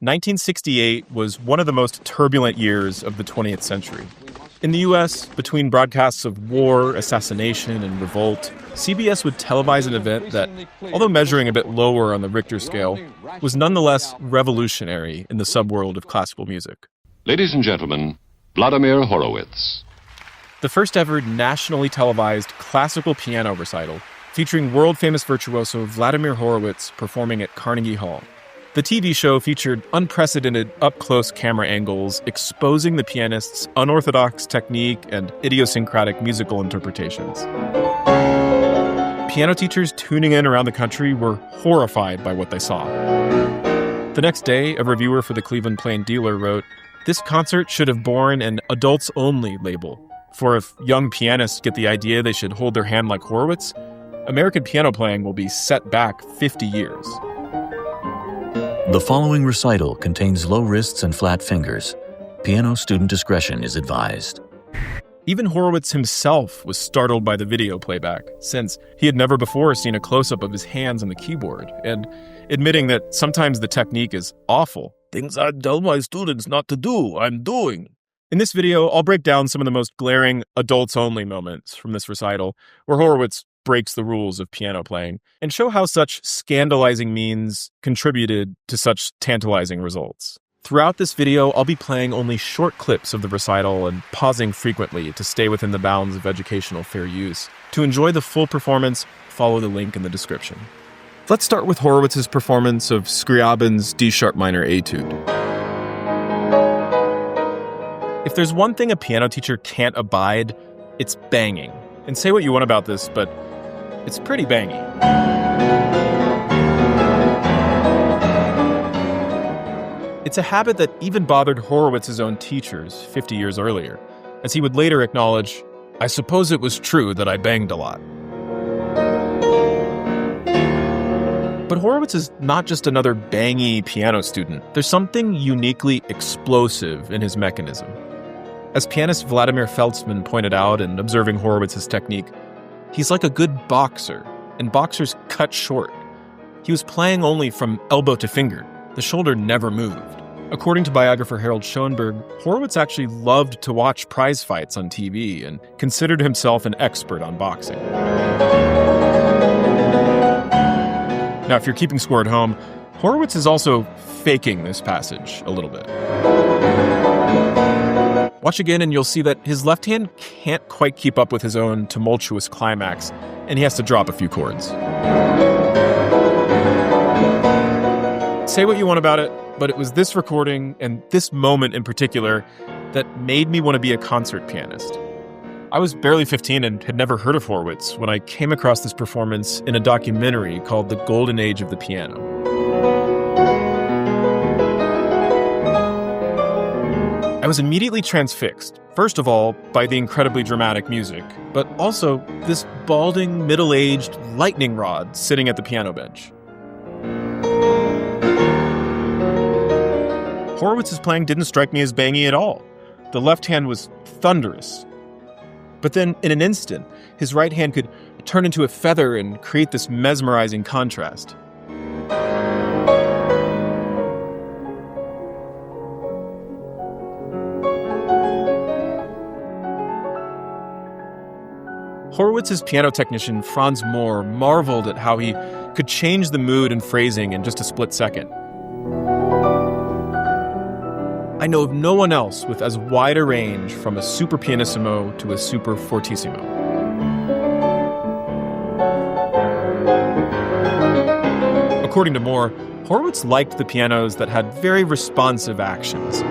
1968 was one of the most turbulent years of the 20th century. In the U.S., between broadcasts of war, assassination, and revolt, CBS would televise an event that, although measuring a bit lower on the Richter scale, was nonetheless revolutionary in the subworld of classical music. Ladies and gentlemen, Vladimir Horowitz. The first ever nationally televised classical piano recital featuring world-famous virtuoso Vladimir Horowitz performing at Carnegie Hall. The TV show featured unprecedented up-close camera angles exposing the pianist's unorthodox technique and idiosyncratic musical interpretations. Piano teachers tuning in around the country were horrified by what they saw. The next day, a reviewer for the Cleveland Plain Dealer wrote, "This concert should have borne an adults-only label, for if young pianists get the idea they should hold their hand like Horowitz, American piano playing will be set back 50 years." The following recital contains low wrists and flat fingers. Piano student discretion is advised. Even Horowitz himself was startled by the video playback, since he had never before seen a close-up of his hands on the keyboard, and admitting that sometimes the technique is awful. "Things I tell my students not to do, I'm doing." In this video, I'll break down some of the most glaring adults-only moments from this recital, where Horowitz breaks the rules of piano playing, and show how such scandalizing means contributed to such tantalizing results. Throughout this video, I'll be playing only short clips of the recital and pausing frequently to stay within the bounds of educational fair use. To enjoy the full performance, follow the link in the description. Let's start with Horowitz's performance of Scriabin's D-sharp minor etude. If there's one thing a piano teacher can't abide, it's banging. And say what you want about this, but it's pretty bangy. It's a habit that even bothered Horowitz's own teachers 50 years earlier, as he would later acknowledge, "I suppose it was true that I banged a lot." But Horowitz is not just another bangy piano student. There's something uniquely explosive in his mechanism. As pianist Vladimir Feldsman pointed out in observing Horowitz's technique, he's like a good boxer, and boxers cut short. He was playing only from elbow to finger. The shoulder never moved. According to biographer Harold Schoenberg, Horowitz actually loved to watch prize fights on TV and considered himself an expert on boxing. Now, if you're keeping score at home, Horowitz is also faking this passage a little bit. Watch again and you'll see that his left hand can't quite keep up with his own tumultuous climax, and he has to drop a few chords. Say what you want about it, but it was this recording and this moment in particular that made me want to be a concert pianist. I was barely 15 and had never heard of Horowitz when I came across this performance in a documentary called The Golden Age of the Piano. I was immediately transfixed, first of all, by the incredibly dramatic music, but also this balding, middle-aged lightning rod sitting at the piano bench. Horowitz's playing didn't strike me as bangy at all. The left hand was thunderous. But then, in an instant, his right hand could turn into a feather and create this mesmerizing contrast. Horowitz's piano technician, Franz Mohr, marveled at how he could change the mood and phrasing in just a split second. I know of no one else with as wide a range from a super pianissimo to a super fortissimo. According to Mohr, Horowitz liked the pianos that had very responsive actions.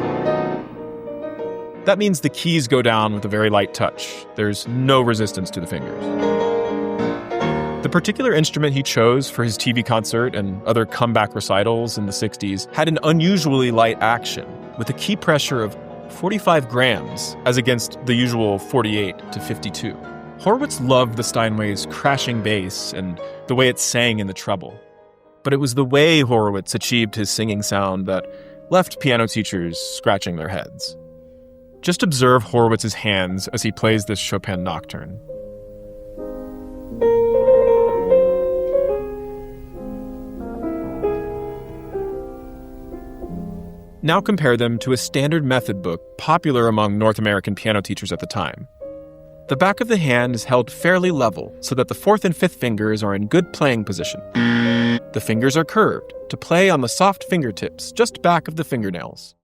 That means the keys go down with a very light touch. There's no resistance to the fingers. The particular instrument he chose for his TV concert and other comeback recitals in the 60s had an unusually light action, with a key pressure of 45 grams, as against the usual 48 to 52. Horowitz loved the Steinway's crashing bass and the way it sang in the treble. But it was the way Horowitz achieved his singing sound that left piano teachers scratching their heads. Just observe Horowitz's hands as he plays this Chopin Nocturne. Now compare them to a standard method book popular among North American piano teachers at the time. The back of the hand is held fairly level so that the fourth and fifth fingers are in good playing position. The fingers are curved to play on the soft fingertips just back of the fingernails.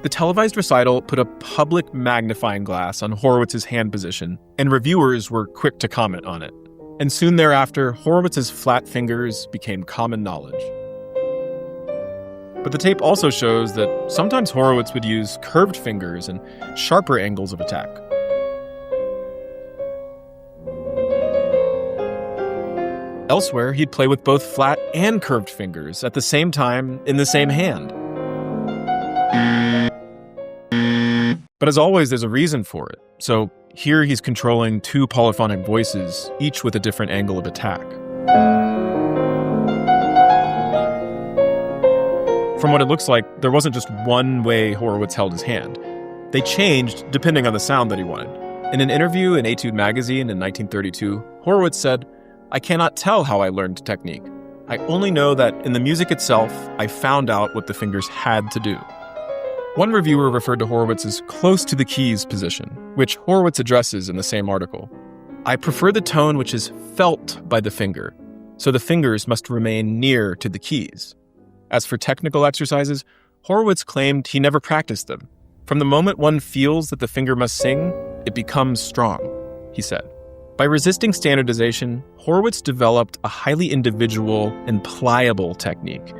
The televised recital put a public magnifying glass on Horowitz's hand position, and reviewers were quick to comment on it. And soon thereafter, Horowitz's flat fingers became common knowledge. But the tape also shows that sometimes Horowitz would use curved fingers and sharper angles of attack. Elsewhere, he'd play with both flat and curved fingers at the same time in the same hand. But as always, there's a reason for it. So here he's controlling two polyphonic voices, each with a different angle of attack. From what it looks like, there wasn't just one way Horowitz held his hand. They changed depending on the sound that he wanted. In an interview in Etude magazine in 1932, Horowitz said, "I cannot tell how I learned technique. I only know that in the music itself, I found out what the fingers had to do." One reviewer referred to Horowitz as close to the keys position, which Horowitz addresses in the same article. "I prefer the tone which is felt by the finger, so the fingers must remain near to the keys." As for technical exercises, Horowitz claimed he never practiced them. From the moment one feels that the finger must sing, it becomes strong, he said. By resisting standardization, Horowitz developed a highly individual and pliable technique,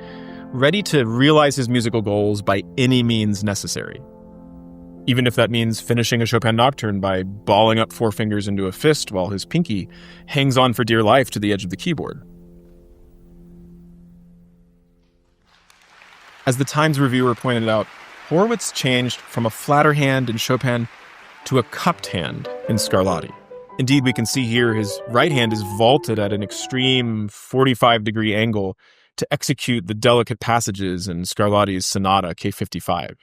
ready to realize his musical goals by any means necessary. Even if that means finishing a Chopin Nocturne by balling up four fingers into a fist while his pinky hangs on for dear life to the edge of the keyboard. As the Times reviewer pointed out, Horowitz changed from a flatter hand in Chopin to a cupped hand in Scarlatti. Indeed, we can see here his right hand is vaulted at an extreme 45-degree angle to execute the delicate passages in Scarlatti's Sonata K55.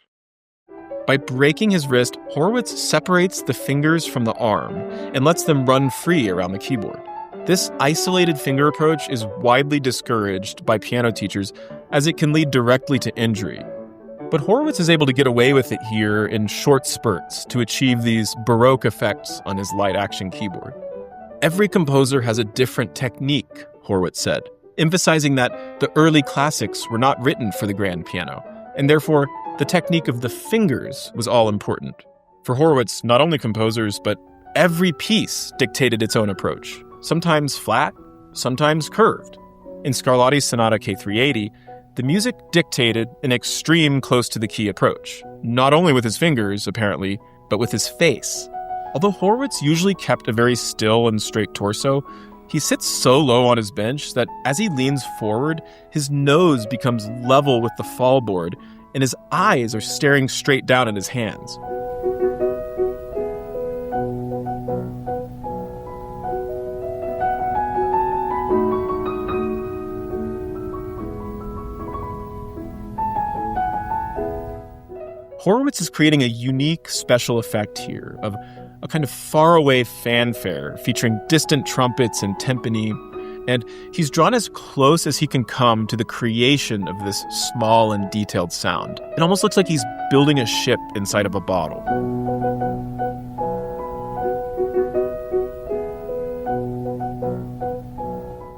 By breaking his wrist, Horowitz separates the fingers from the arm and lets them run free around the keyboard. This isolated finger approach is widely discouraged by piano teachers as it can lead directly to injury. But Horowitz is able to get away with it here in short spurts to achieve these Baroque effects on his light-action keyboard. Every composer has a different technique, Horowitz said, emphasizing that the early classics were not written for the grand piano, and therefore the technique of the fingers was all important. For Horowitz, not only composers, but every piece dictated its own approach, sometimes flat, sometimes curved. In Scarlatti's Sonata K380, the music dictated an extreme close-to-the-key approach, not only with his fingers, apparently, but with his face. Although Horowitz usually kept a very still and straight torso, he sits so low on his bench that as he leans forward, his nose becomes level with the fallboard, and his eyes are staring straight down at his hands. Horowitz is creating a unique special effect here of a kind of faraway fanfare featuring distant trumpets and timpani, and he's drawn as close as he can come to the creation of this small and detailed sound. It almost looks like he's building a ship inside of a bottle.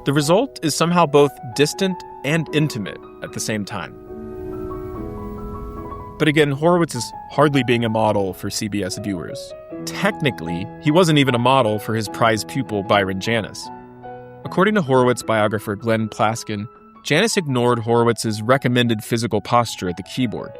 The result is somehow both distant and intimate at the same time. But again, Horowitz is hardly being a model for CBS viewers. Technically, he wasn't even a model for his prized pupil, Byron Janis. According to Horowitz biographer Glenn Plaskin, Janis ignored Horowitz's recommended physical posture at the keyboard.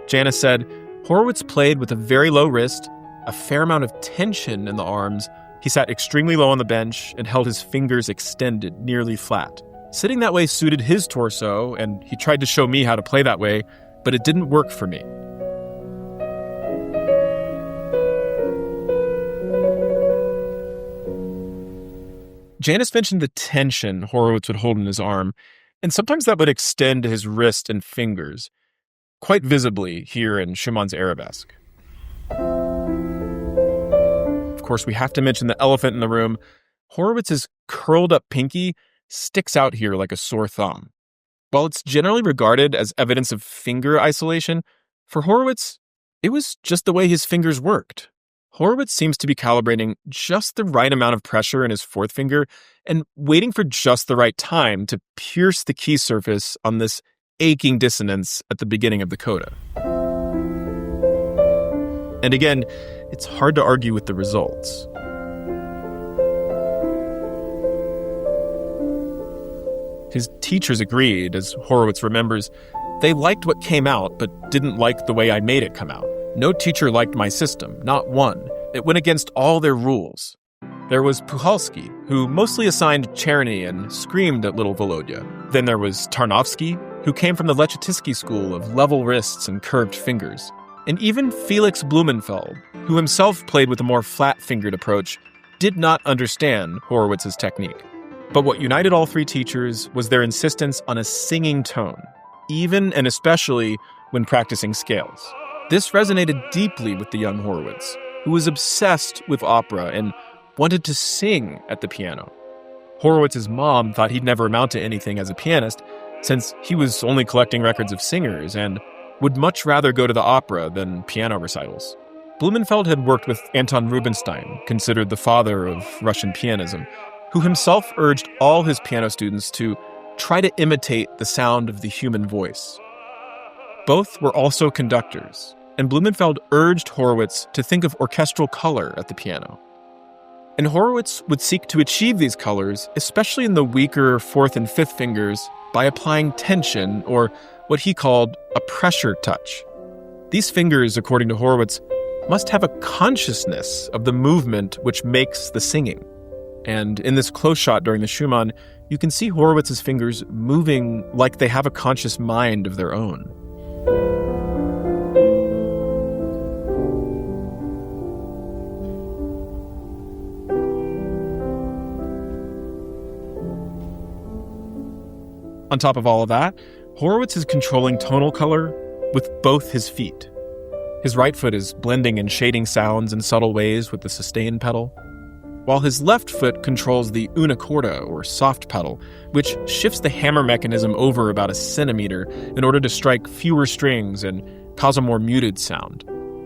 Janis said, Horowitz played with a very low wrist, a fair amount of tension in the arms. He sat extremely low on the bench and held his fingers extended, nearly flat. Sitting that way suited his torso, and he tried to show me how to play that way, but it didn't work for me. Janis mentioned the tension Horowitz would hold in his arm, and sometimes that would extend to his wrist and fingers, quite visibly here in Schumann's Arabeske. Of course, we have to mention the elephant in the room. Horowitz's curled up pinky sticks out here like a sore thumb. While it's generally regarded as evidence of finger isolation, for Horowitz, it was just the way his fingers worked. Horowitz seems to be calibrating just the right amount of pressure in his fourth finger and waiting for just the right time to pierce the key surface on this aching dissonance at the beginning of the coda. And again, it's hard to argue with the results. His teachers agreed, as Horowitz remembers. They liked what came out, but didn't like the way I made it come out. No teacher liked my system, not one. It went against all their rules. There was Puchalski, who mostly assigned Czerny and screamed at little Volodya. Then there was Tarnowski, who came from the Leczetycki school of level wrists and curved fingers. And even Felix Blumenfeld, who himself played with a more flat-fingered approach, did not understand Horowitz's technique. But what united all three teachers was their insistence on a singing tone, even and especially when practicing scales. This resonated deeply with the young Horowitz, who was obsessed with opera and wanted to sing at the piano. Horowitz's mom thought he'd never amount to anything as a pianist, since he was only collecting records of singers and would much rather go to the opera than piano recitals. Blumenfeld had worked with Anton Rubinstein, considered the father of Russian pianism, who himself urged all his piano students to try to imitate the sound of the human voice. Both were also conductors, and Blumenfeld urged Horowitz to think of orchestral color at the piano. And Horowitz would seek to achieve these colors, especially in the weaker fourth and fifth fingers, by applying tension, or what he called a pressure touch. These fingers, according to Horowitz, must have a consciousness of the movement which makes the singing. And in this close shot during the Schumann, you can see Horowitz's fingers moving like they have a conscious mind of their own. On top of all of that, Horowitz is controlling tonal color with both his feet. His right foot is blending and shading sounds in subtle ways with the sustain pedal, while his left foot controls the una corda, or soft pedal, which shifts the hammer mechanism over about a centimeter in order to strike fewer strings and cause a more muted sound.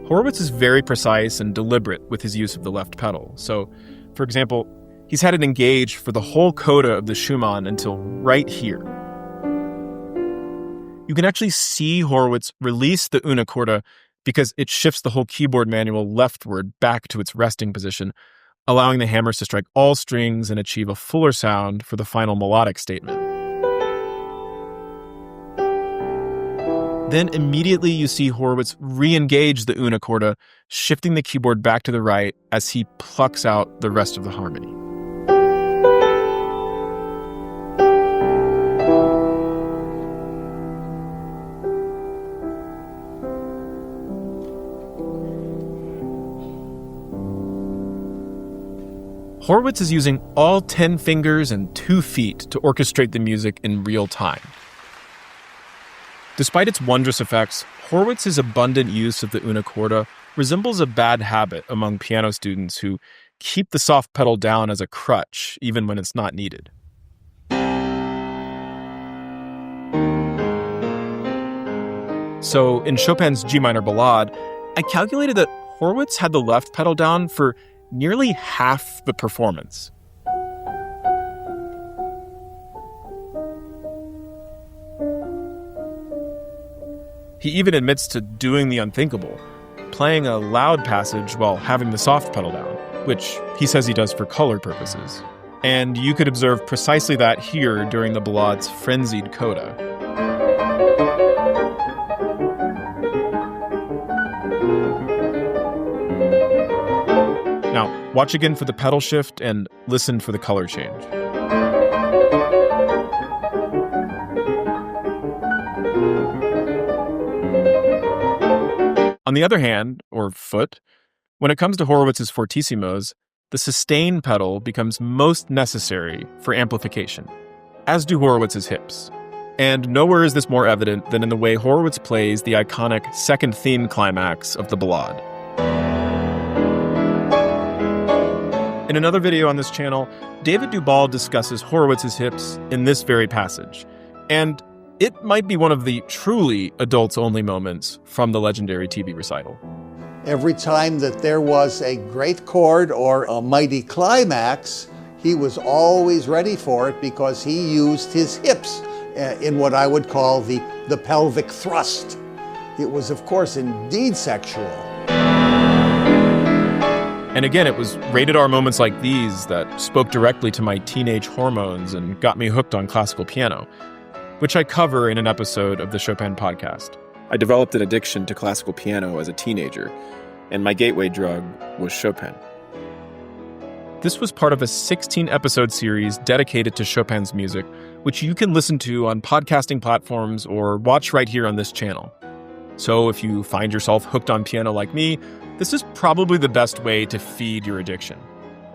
Horowitz is very precise and deliberate with his use of the left pedal. So, for example, he's had it engaged for the whole coda of the Schumann until right here. You can actually see Horowitz release the una corda because it shifts the whole keyboard manual leftward back to its resting position, allowing the hammers to strike all strings and achieve a fuller sound for the final melodic statement. Then immediately you see Horowitz re-engage the una corda, shifting the keyboard back to the right as he plucks out the rest of the harmony. Horowitz is using all 10 fingers and 2 feet to orchestrate the music in real time. Despite its wondrous effects, Horowitz's abundant use of the una corda resembles a bad habit among piano students who keep the soft pedal down as a crutch, even when it's not needed. So, in Chopin's G minor Ballade, I calculated that Horowitz had the left pedal down for nearly half the performance. He even admits to doing the unthinkable, playing a loud passage while having the soft pedal down, which he says he does for color purposes. And you could observe precisely that here during the Ballade's frenzied coda. Now, watch again for the pedal shift and listen for the color change. On the other hand, or foot, when it comes to Horowitz's fortissimos, the sustain pedal becomes most necessary for amplification, as do Horowitz's hips. And nowhere is this more evident than in the way Horowitz plays the iconic second theme climax of the Ballade. In another video on this channel, David Duvall discusses Horowitz's hips in this very passage. And it might be one of the truly adults-only moments from the legendary TV recital. Every time that there was a great chord or a mighty climax, he was always ready for it because he used his hips in what I would call the pelvic thrust. It was, of course, indeed sexual. And again, it was rated R moments like these that spoke directly to my teenage hormones and got me hooked on classical piano, which I cover in an episode of the Chopin podcast. I developed an addiction to classical piano as a teenager, and my gateway drug was Chopin. This was part of a 16-episode series dedicated to Chopin's music, which you can listen to on podcasting platforms or watch right here on this channel. So if you find yourself hooked on piano like me, this is probably the best way to feed your addiction.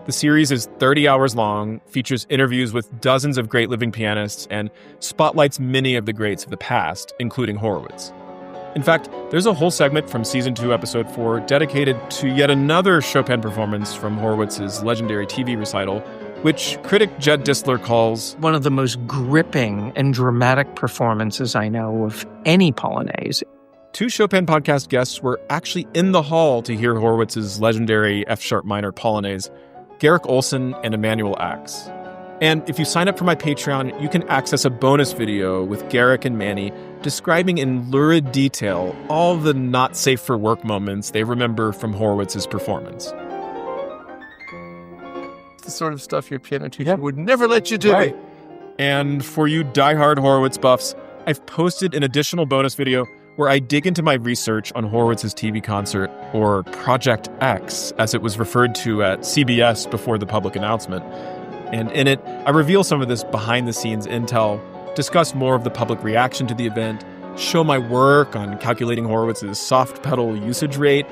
The series is 30 hours long, features interviews with dozens of great living pianists, and spotlights many of the greats of the past, including Horowitz. In fact, there's a whole segment from Season 2, Episode 4 dedicated to yet another Chopin performance from Horowitz's legendary TV recital, which critic Jed Disler calls one of the most gripping and dramatic performances I know of any Polonaise. Two Chopin podcast guests were actually in the hall to hear Horowitz's legendary F-sharp minor Polonaise, Garrick Olson and Emmanuel Axe. And if you sign up for my Patreon, you can access a bonus video with Garrick and Manny describing in lurid detail all the not safe for work moments they remember from Horowitz's performance. The sort of stuff your piano teacher would never let you do. Right. And for you diehard Horowitz buffs, I've posted an additional bonus video where I dig into my research on Horowitz's TV concert, or Project X, as it was referred to at CBS before the public announcement. And in it, I reveal some of this behind-the-scenes intel, discuss more of the public reaction to the event, show my work on calculating Horowitz's soft pedal usage rate,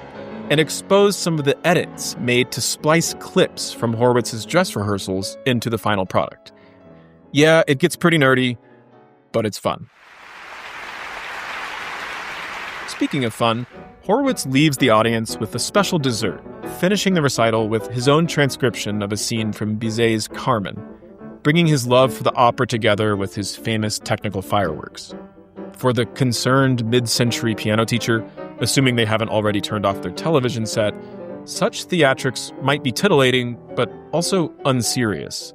and expose some of the edits made to splice clips from Horowitz's dress rehearsals into the final product. Yeah, it gets pretty nerdy, but it's fun. Speaking of fun, Horowitz leaves the audience with a special dessert, finishing the recital with his own transcription of a scene from Bizet's Carmen, bringing his love for the opera together with his famous technical fireworks. For the concerned mid-century piano teacher, assuming they haven't already turned off their television set, such theatrics might be titillating, but also unserious.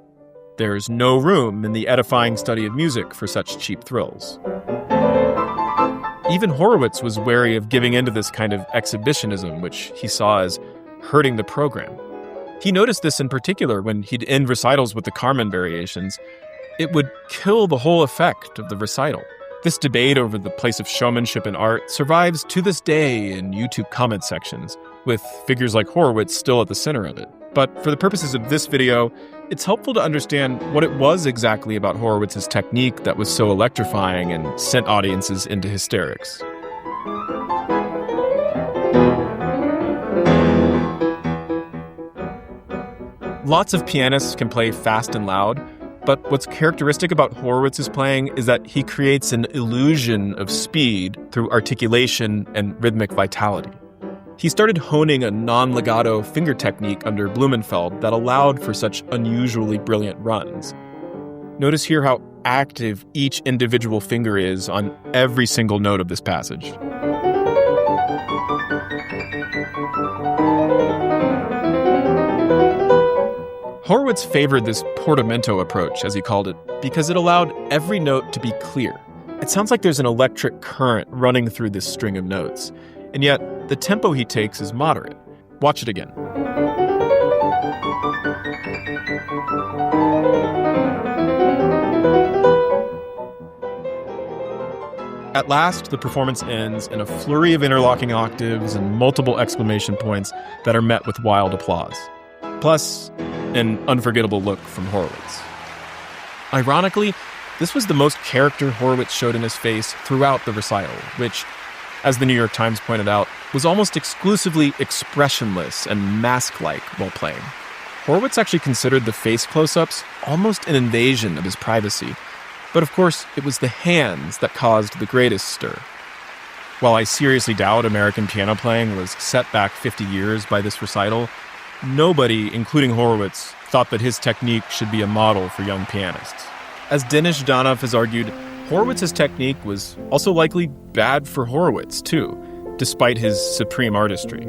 There's no room in the edifying study of music for such cheap thrills. Even Horowitz was wary of giving into this kind of exhibitionism, which he saw as hurting the program. He noticed this in particular when he'd end recitals with the Carmen variations. It would kill the whole effect of the recital. This debate over the place of showmanship in art survives to this day in YouTube comment sections, with figures like Horowitz still at the center of it. But for the purposes of this video, it's helpful to understand what it was exactly about Horowitz's technique that was so electrifying and sent audiences into hysterics. Lots of pianists can play fast and loud, but what's characteristic about Horowitz's playing is that he creates an illusion of speed through articulation and rhythmic vitality. He started honing a non-legato finger technique under Blumenfeld that allowed for such unusually brilliant runs. Notice here how active each individual finger is on every single note of this passage. Horowitz favored this portamento approach, as he called it, because it allowed every note to be clear. It sounds like there's an electric current running through this string of notes, and yet the tempo he takes is moderate. Watch it again. At last, the performance ends in a flurry of interlocking octaves and multiple exclamation points that are met with wild applause. Plus, an unforgettable look from Horowitz. Ironically, this was the most character Horowitz showed in his face throughout the recital, which, as the New York Times pointed out, was almost exclusively expressionless and mask-like while playing. Horowitz actually considered the face close-ups almost an invasion of his privacy, but of course, it was the hands that caused the greatest stir. While I seriously doubt American piano playing was set back 50 years by this recital, nobody, including Horowitz, thought that his technique should be a model for young pianists. As Denis Zhdanov has argued, Horowitz's technique was also likely bad for Horowitz, too, despite his supreme artistry.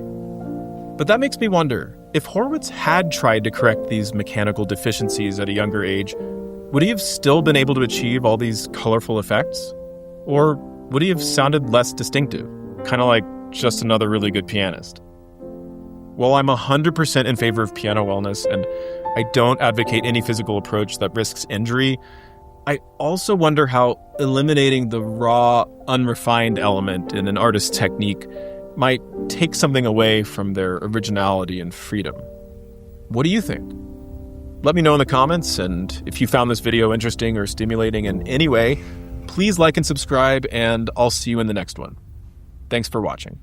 But that makes me wonder, if Horowitz had tried to correct these mechanical deficiencies at a younger age, would he have still been able to achieve all these colorful effects? Or would he have sounded less distinctive, kind of like just another really good pianist? While I'm 100% in favor of piano wellness, and I don't advocate any physical approach that risks injury, I also wonder how eliminating the raw, unrefined element in an artist's technique might take something away from their originality and freedom. What do you think? Let me know in the comments, and if you found this video interesting or stimulating in any way, please like and subscribe, and I'll see you in the next one. Thanks for watching.